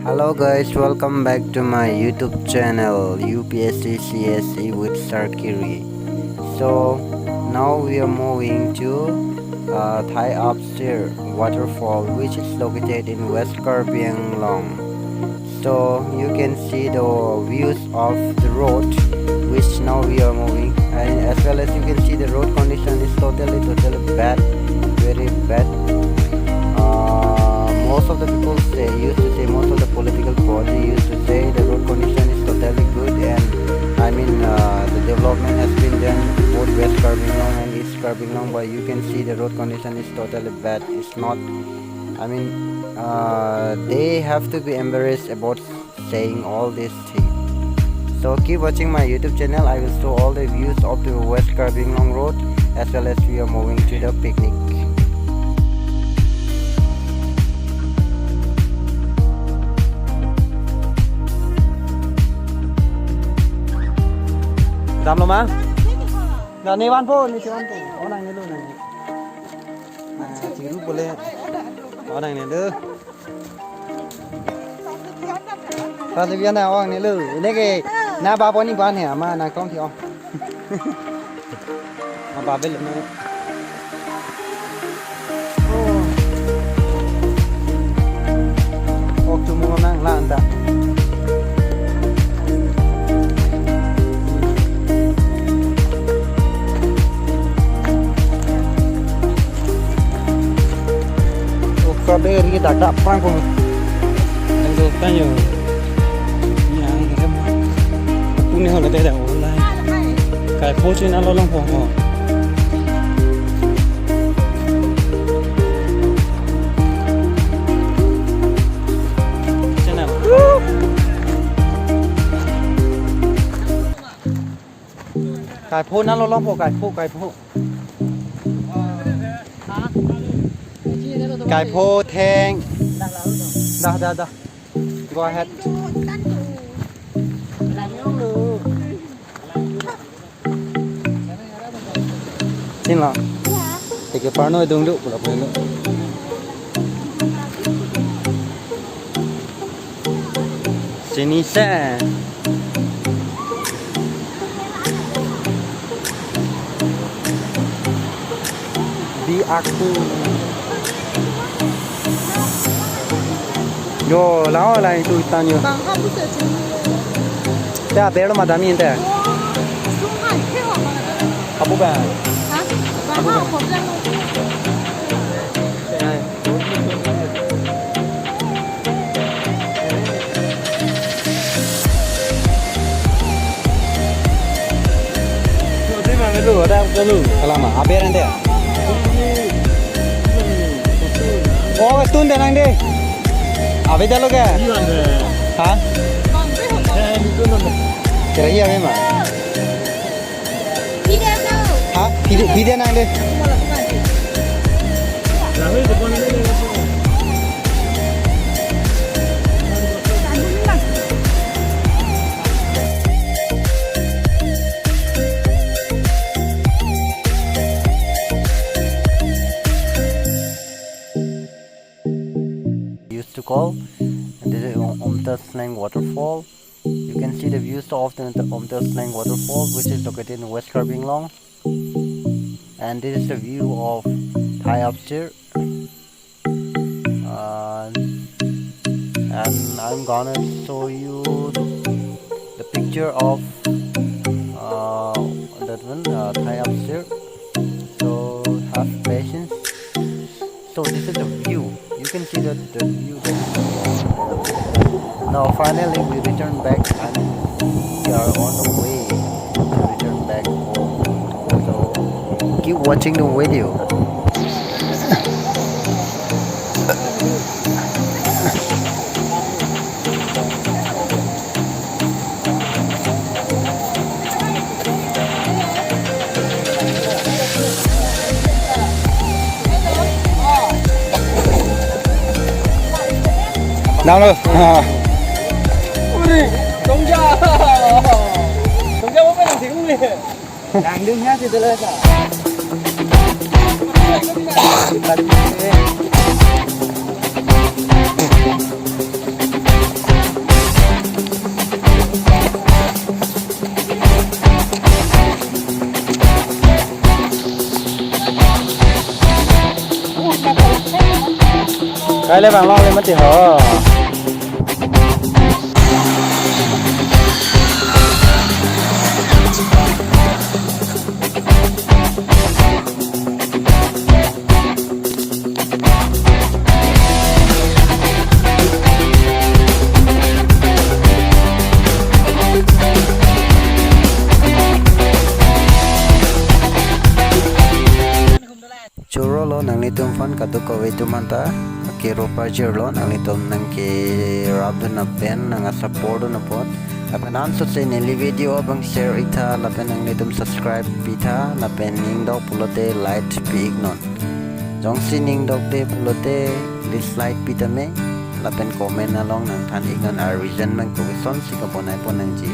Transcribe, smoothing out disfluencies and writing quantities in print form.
Hello guys, welcome back to my YouTube channel UPSC CSE with Sarkiri. So now we are moving to Thai Upstairs waterfall, which is located in West Karbi Anglong. So you can see the views of the road which now we are moving, and as well as you can see the road condition is totally bad, very bad. Most of the people most of the political party used to say the road condition is totally good, and the development has been done both West Karbinglong and East Karbinglong, but you can see the road condition is totally bad. It's not, they have to be embarrassed about saying all these things. So keep watching my YouTube channel. I will show all the views of the West Karbinglong road, as well as we are moving to the picnic. Dám lo má. Giờ này ban po, này ban po. Ở này luôn này. Chỉ rút boleh. Ở này đưa. Ta sẽ biết nào anh này luôn. Này cái na ba po ni ban này mà na con thì ông. Mà ba bên này. Oh, cuma nang lah anda. Đây cái đặc đạp pang của đang được bao nhiêu nhà em cũng như là đây là online cái phố trên nó long phong họ trên nào cái phố nó long phong cái phố Cái phô thang. Dah. Go ahead. Xin lỗi. Thì cái phá nói đông độ của nó phải nữa. Sini sa. Di aku. Yo, lao lại tụi ta nhiều. Thế bé nó mà đam mê thế. À bố bà. Hả? Bà không có ra luôn. Thế mà cái lửa đây, cái lửa, cái làm à? À bé anh thế à? Ô, cái tuần đây anh đi. Abe dah lo ke? Hah? Kira iya memang. Video tu. Hah? Video nang deh. Used to call, and this is Omta Slang waterfall. You can see the views of the Omta Slang waterfall, which is located in West Karbi Anglong, and this is the view of Thai Upstairs. And I'm gonna show you the picture of that one, Thai Upstairs. So have patience. So this is the view. You can see the view. Now finally we return back, and we are on the way to return back home. So keep watching the video. Nào rồi. Ui, công gia bố mẹ làm tiếng gì? Đang đứng nhá thì tôi lên à. cái lấy bằng lo lên mất thì hở churo lo nang ni tum fan katu ko we tum anta ke ropa jer lo nang ni tum nang ke rabdu na pen nang support na pot apan an so se ne video abang share ita lapen nang ni tum subscribe pita lapen ning dok pulote light pi ignon jong si ning dok de pulote dislike pita me lapen comment along nang than ignon a reason man ko son si ka bonai pon nang ji